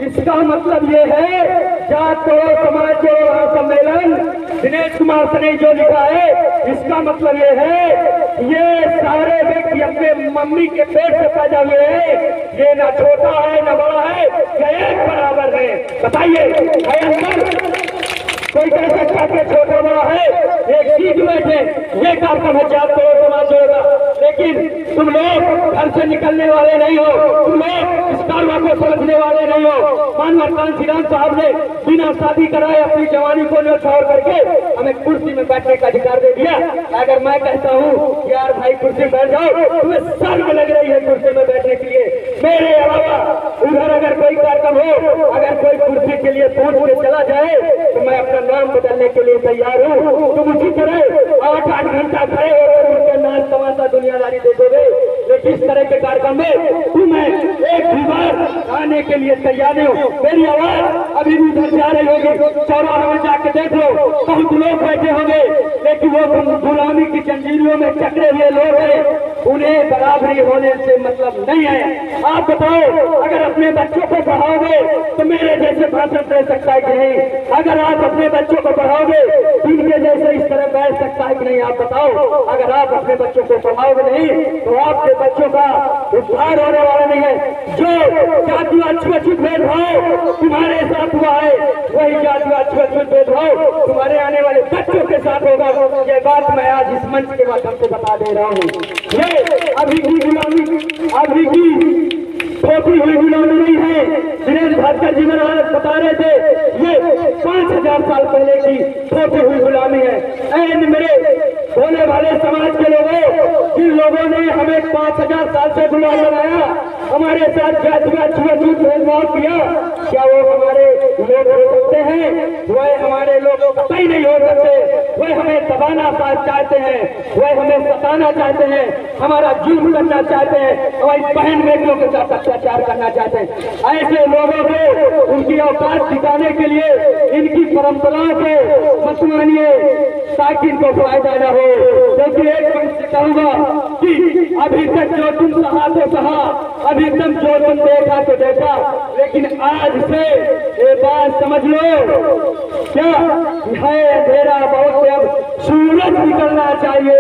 इसका मतलब ये है जात तोड़ो समाज जोड़ो सम्मेलन, दिनेश कुमार सने जो लिखा है, इसका मतलब ये है ये सारे व्यक्ति अपने मम्मी के पेट से पैदा हुए हैं। ये ना छोटा है ना बड़ा है, ये एक बराबर है। बताइए है अंतर? कोई कह सकता है छोटा बड़ा है, एक सीट बैठे ये कार्यक्रम है जात तोड़ो समाज जोड़ेगा, लेकिन तुम लोग घर से निकलने वाले नहीं हो, तुम लोग इस कारवा को समझने वाले नहीं हो। मानव कांसी राम साहब ने बिना शादी कराए अपनी जवानी को न्यौछावर करके हमें कुर्सी में बैठने का अधिकार दे दिया। अगर मैं कहता हूँ यार भाई कुर्सी में बैठ जाओ, तुम्हें शर्म लग रही है कुर्सी में बैठने के लिए। मेरे अलावा उधर अगर कोई कार्यक्रम हो, अगर कोई कुर्सी के लिए पूछ के चला जाए तो मैं अपना नाम बदलने के लिए तैयार हूँ। तुम उसी तरह 8-8 घंटा खड़े होकर उनके नाच तमाशा दुनियादारी देखोगे, लेकिन इस तरह के कार्यक्रम में तुम्हें एक भी बार आने के लिए तैयार नहीं हो। मेरी आवाज अभी भी उधर जा रही होगी, चौराहे में जाके देख लो, बहुत लोग बैठे होंगे, लेकिन वो गुलामी की जंजीरों में जकड़े हुए लोग हैं, उन्हें बराबरी होने से मतलब नहीं है। आप बताओ, अगर अपने बच्चों को पढ़ाओगे तो मेरे जैसे भाषण दे सकता है कि नहीं? अगर आप अपने बच्चों को पढ़ाओगे इनके जैसे इस तरह बैठ सकता है कि नहीं? आप बताओ, अगर आप अपने बच्चों को पढ़ाओगे नहीं तो आपके बच्चों का उद्धार होने वाला नहीं है। जो जातिवाद छुआछूत भेदभाव तुम्हारे साथ हुआ है, वही जातिवाद छुआछूत भेदभाव तुम्हारे आने वाले बच्चों के साथ होगा। ये बात मैं आज इस मंच के माध्यम से बता दे रहा हूँ। ये अभी की गुलामी, अभी की थोपी हुई गुलामी नहीं है। दिनेश भास्कर जी महाराज बता रहे थे ये 5000 साल पहले की थोपी हुई गुलामी है। ऐन मेरे भोले भाले समाज के लोगों, जिन लोगों ने हमें 5000 साल से गुलाम बनाया, हमारे साथ जातिवाद छुआछूत भेदभाव किया, क्या वो हमारे लोग हो सकते हैं? वह हमारे लोग कतई नहीं हो सकते। वह हमें दबाना चाहते हैं, वह हमें सताना चाहते हैं, हमारा जुल्म करना चाहते हैं, हमारी बहन बेटियों के साथ अत्याचार करना चाहते हैं। ऐसे लोगों को उनकी औकात दिखाने के लिए इनकी परंपराओं को मत मानिए ताकि इनको फायदा न हो। क्योंकि एक पंक्ति कहूंगा कि अभी तक जो तुम सहा तो सहा, अभी तक जो तुम देखा तो देखा, लेकिन आज से ये बात समझ लो, क्या है अंधेरा बहुत है, अब सूरज निकलना चाहिए।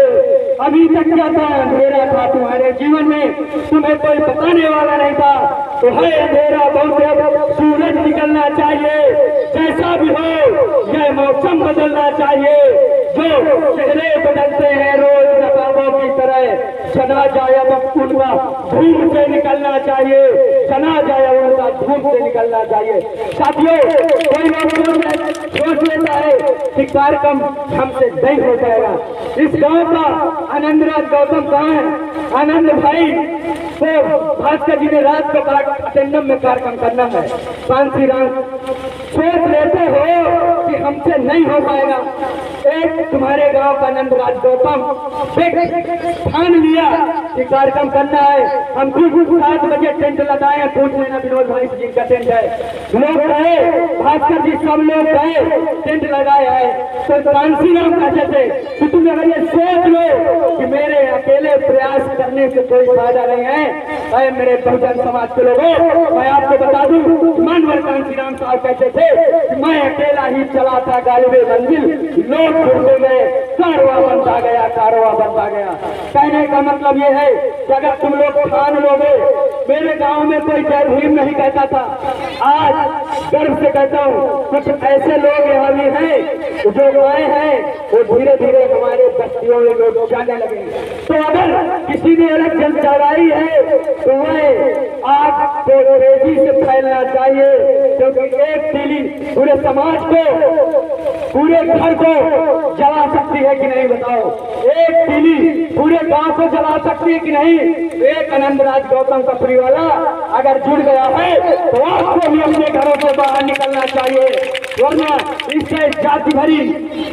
अभी तक क्या था? अंधेरा था तुम्हारे जीवन में, तुम्हें कोई बताने वाला नहीं था। तो है अंधेरा बहुत है, अब सूरज निकलना चाहिए। जैसा भी हो यह मौसम बदलना चाहिए। जो चेहरे बदलते हैं रोज नकाबों की तरह, जना जाए अब उनका धूम से निकलना चाहिए, जना जाए उनका धूम से निकलना चाहिए। साथियों, कोई लोग सोच लेता है कि कार्यक्रम हमसे नहीं हो जाएगा। इस गांव का आनंदराज गौतम कहाँ है? आनंद भाई को भास्कर जी ने रात को अटेंडम में कार्यक्रम करना है। कांसी राम सोच लेते हो कि हमसे नहीं हो पाएगा। एक तुम्हारे गांव का आनंदराज गौतम ठान लिया कि कार्यक्रम करना है, हम खुद 7 बजे टेंट लगाए, पूछ लेना विनोद भाई जी का टेंट है। लोग गए, भास्कर जी सब लोग गए, टेंट लगाए है। तो कांसी राम कहते थे कि तुम अगर ये सोच लो कि मेरे अकेले प्रयास करने से कोई फायदा नहीं है, अरे मेरे बहुजन समाज के लोगों, मैं आपको बता दूं, मानवर कांसी राम साहब कहते थे कि मैं अकेला ही चला था गालिबे मंजिल, लोग जुड़ते गए, कारवा बनता गया, कारवा बनता गया। कहने का मतलब ये है कि अगर तुम लोग ठान लोगे, मेरे गांव में कोई जय भीम नहीं कहता था, आज गर्व से कहता हूँ कुछ ऐसे लोग यहाँ भी हैं जो आए हैं, वो धीरे धीरे हमारे बस्तियों में लोग जाने लगे। तो अगर किसी ने अलग जन चढ़ाई है तो वह आग को तेजी से फैलना चाहिए, क्योंकि एक तीली पूरे समाज को, पूरे घर को जला सकती है कि नहीं? बताओ, एक तीली पूरे गांव को जला सकती है कि नहीं? एक आनंदराज गौतम कपरी वाला अगर जुड़ गया है तो आपको भी अपने घरों से बाहर निकलना चाहिए, वरना इससे जाति भरी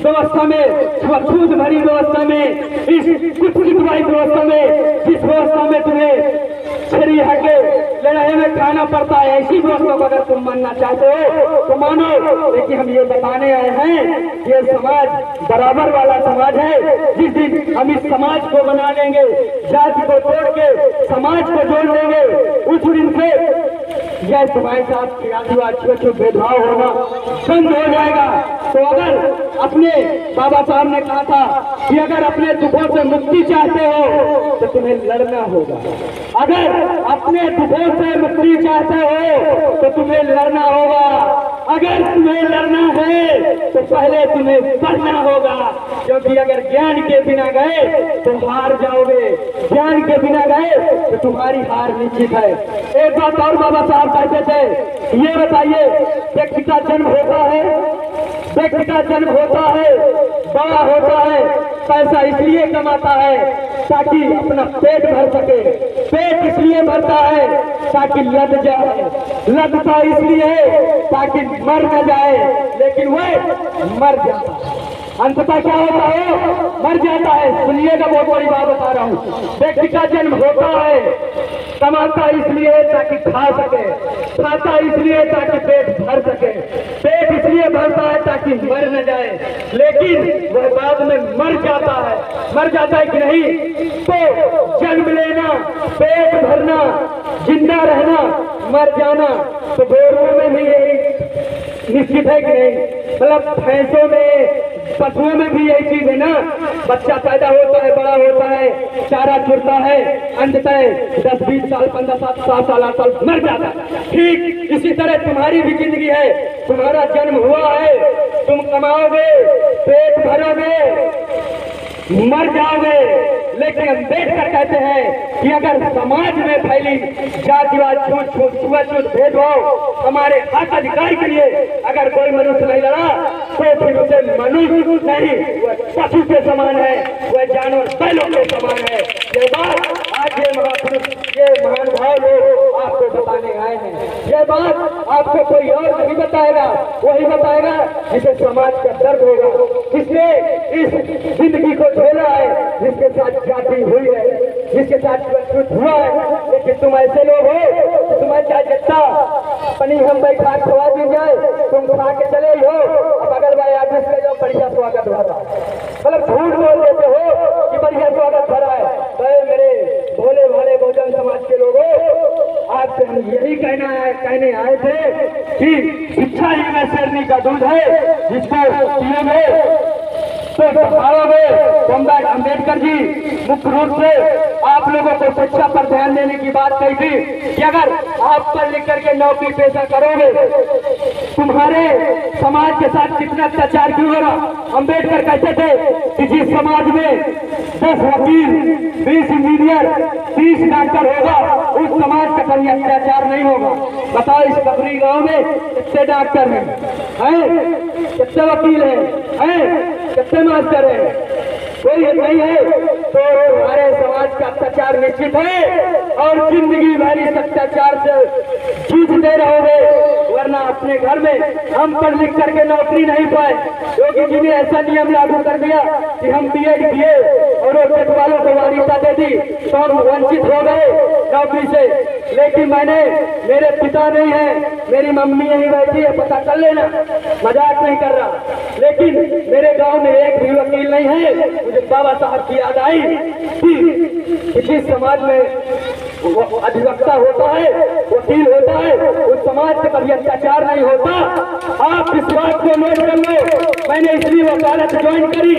व्यवस्था में, छूत भरी व्यवस्था में, इस कुछ व्यवस्था में, जिस व्यवस्था में तुम्हें छरी हके लड़ाई में खाना पड़ता है, ऐसी व्यवस्था को अगर तुम मानना चाहते हो तो मानो। लेकिन हम ये बताने आए हैं ये समाज बराबर वाला समाज है। जिस दिन हम इस समाज को बना लेंगे, जाति को तोड़ के समाज को जोड़ लेंगे, उस दिन से यह तुम्हारे साथ जातिवाद छूत भेदभाव होना बंद हो जाएगा। तो अगर अपने बाबा साहब ने कहा था कि अगर अपने दुखों से मुक्ति चाहते हो तो तुम्हें लड़ना होगा, अगर अपने दुखों से मुक्ति चाहते हो तो तुम्हें लड़ना होगा, अगर तुम्हें लड़ना है तो पहले तुम्हें पढ़ना होगा, क्योंकि अगर ज्ञान के बिना गए तो हार जाओगे, ज्ञान के बिना गए तो तुम्हारी हार निश्चित है। एक बात और बाबा साहब कहते थे, ये बताइए व्यक्ति का जन्म होता है, व्यक्ति का जन्म होता है, बड़ा होता है, पैसा इसलिए कमाता है ताकि अपना पेट भर सके, पेट इसलिए भरता है ताकि लद जाए, लदता इसलिए है ताकि मर न जाए, लेकिन वह मर जाता है, अंततः क्या होता है, मर जाता है। सुनिएगा, बहुत बड़ी बात बता रहा हूँ। व्यक्ति का जन्म होता है, कमाता इसलिए ताकि खा सके, खाता इसलिए ताकि पेट भर सके, पेट इसलिए भरता है ताकि मर न जाए, लेकिन वह बाद में मर जाता है। मर जाता है कि नहीं? तो जन्म लेना, पेट भरना, जिंदा रहना, मर जाना तो दोनों में भी यही निश्चित है कि नहीं? मतलब भैंसों में, पशुओं में भी यही चीज है ना, बच्चा पैदा होता है, बड़ा होता है, चारा चुरता है, अंततः 10-20 साल, 15 साल, 7 साल, 8 साल मर जाता है। ठीक इसी तरह तुम्हारी भी जिंदगी है, तुम्हारा जन्म हुआ है, तुम कमाओगे, पेट भरोगे, मर जाओगे, लेकिन अम्बेडकर कहते हैं कि अगर समाज में फैली जातिवाद, छूत भेदभाव हमारे हक अधिकार के लिए अगर कोई मनुष्य नहीं लड़ा तो फिर उसे मनुष्य नहीं, वह पशु के समान है, वह जानवर बैलों के समान है। ये बात आज ये महापुरुष, ये महानुभाव लोग आपको बताने आए हैं। यह बात आपको कोई और नहीं बताएगा, वही बताएगा जिसे समाज का दर्द होगा, जिसने इस जिंदगी को झेला है, जिसके साथ जाति हुई है, जिसके साथ कुछ हुआ है। लेकिन तुम ऐसे लोग हो, तुम्हें चाहे जितना पनी हम बैठा खवा दी जाए, तुम खा के चले हो, अब अगर भाई ऑफिस में जाओ बढ़िया स्वागत भरा, मतलब झूठ बोल देते हो कि बढ़िया स्वागत भरा है। तो मेरे भोले भाले बहुजन समाज के लोगों, आपसे हम यही कहने आए थे कि शिक्षा ही में शेरनी का दूध है, जिसको पियोगे तो सहारोगे। अम्बेडकर जी मुख्य रूप से आप लोगों को शिक्षा पर ध्यान देने की बात कही थी कि अगर आप पढ़ लिख करके नौकरी पेशा करोगे, तुम्हारे समाज के साथ कितना अत्याचार क्यों होगा। अम्बेडकर कहते थे कि जिस समाज में 10 वकील, 20 इंजीनियर, 30 डॉक्टर होगा, उस समाज का कभी अत्याचार नहीं होगा। बताओ इस कबरी गांव में कितने डॉक्टर हैं, कितने वकील हैं, कितने मास्टर है, कोई नहीं है। तो हमारे समाज का अत्याचार निश्चित है और जिंदगी भर इस अत्याचार से जूझते रहोगे, वरना अपने घर में हम पढ़ लिख करके नौकरी नहीं पाए, क्योंकि जिन्हें ऐसा नियम लागू कर दिया कि हम बीएड किए और खेत वालों को वारिता दे दी तो हम वंचित हो गए नौकरी से। लेकिन मैंने, मेरे पिता नहीं है, मेरी मम्मी यही बैठी है, पता कर लेना, मजाक नहीं कर रहा, लेकिन मेरे गांव में एक भी वकील नहीं है। मुझे बाबा साहब की याद आई कि जिस समाज में अधिवक्ता होता है, वकील होता है, उस समाज से कभी अत्याचार नहीं होता। आप इस बात को नोट कर लो। मैंने इसलिए वकालत ज्वाइन करी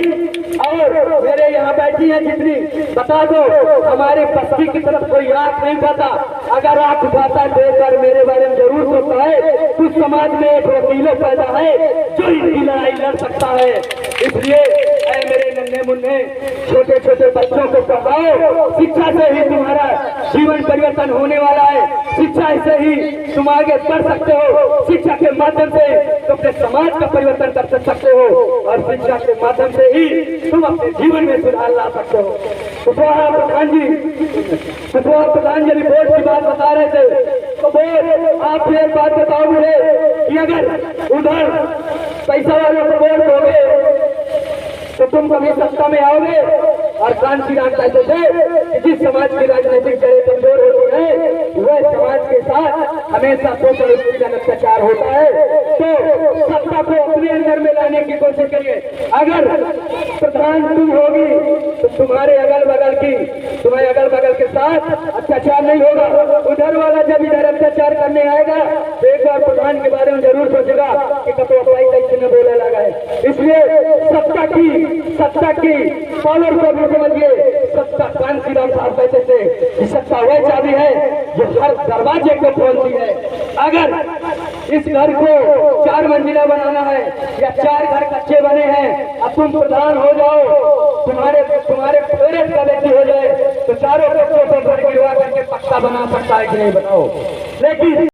और मेरे यहाँ बैठी है जितनी, बता दो हमारे बस्ती की तरफ कोई आंख नहीं उठाता। अगर आंख उठाता है देखकर मेरे बारे में जरूर सोचता है, उस समाज में एक वकीलों पैदा है जो इनकी लड़ाई लड़ सकता है। इसलिए मेरे नन्हे मुन्ने छोटे छोटे बच्चों को पढ़ाओ, शिक्षा से ही तुम्हारा जीवन परिवर्तन होने वाला है, शिक्षा से ही तुम आगे बढ़ सकते हो, शिक्षा के माध्यम से तुम अपने समाज का परिवर्तन कर सकते हो और शिक्षा के माध्यम से ही तुम अपने जीवन में सुधार ला सकते हो। कुशवाहा प्रधान जी रिपोर्ट की बात बता रहे थे, तो बोल आप एक बात बताओ मुझे कि अगर उधर पैसा वालों को वोट दोगे तो तुम कभी सत्ता में आओगे। और कांची राम कहते थे जिस समाज की राजनीतिक जड़ें कमजोर होती है वह समाज के साथ हमेशा शोषण उत्पीड़न अत्याचार होता है। तो सत्ता को अपनी अपने अंदर में लाने की कोशिश करिए। अगर प्रधान तुम होगी तो तुम्हारे अगल बगल के साथ अत्याचार नहीं होगा। उधर वाला जब इधर अत्याचार करने आएगा तो एक बार प्रधान के बारे में जरूर सोचेगा कि कतो अपाई कैसे में बोले लगा है। इसलिए सत्ता की पावर को भी समझिए। सत्ता कांशीराम साहब कहते थे कि सत्ता वह चाबी है जो हर दरवाजे को खोलती है। अगर इस घर को 4 मंजिला बनाना है या 4 घर कच्चे बने हैं, अब तुम प्रधान हो जाओ, तुम्हारे फेवरेट का व्यक्ति हो जाए तो चारों बच्चों को घर गिरवा करके पक्का बना सकता है कि नहीं बनाओ। लेकिन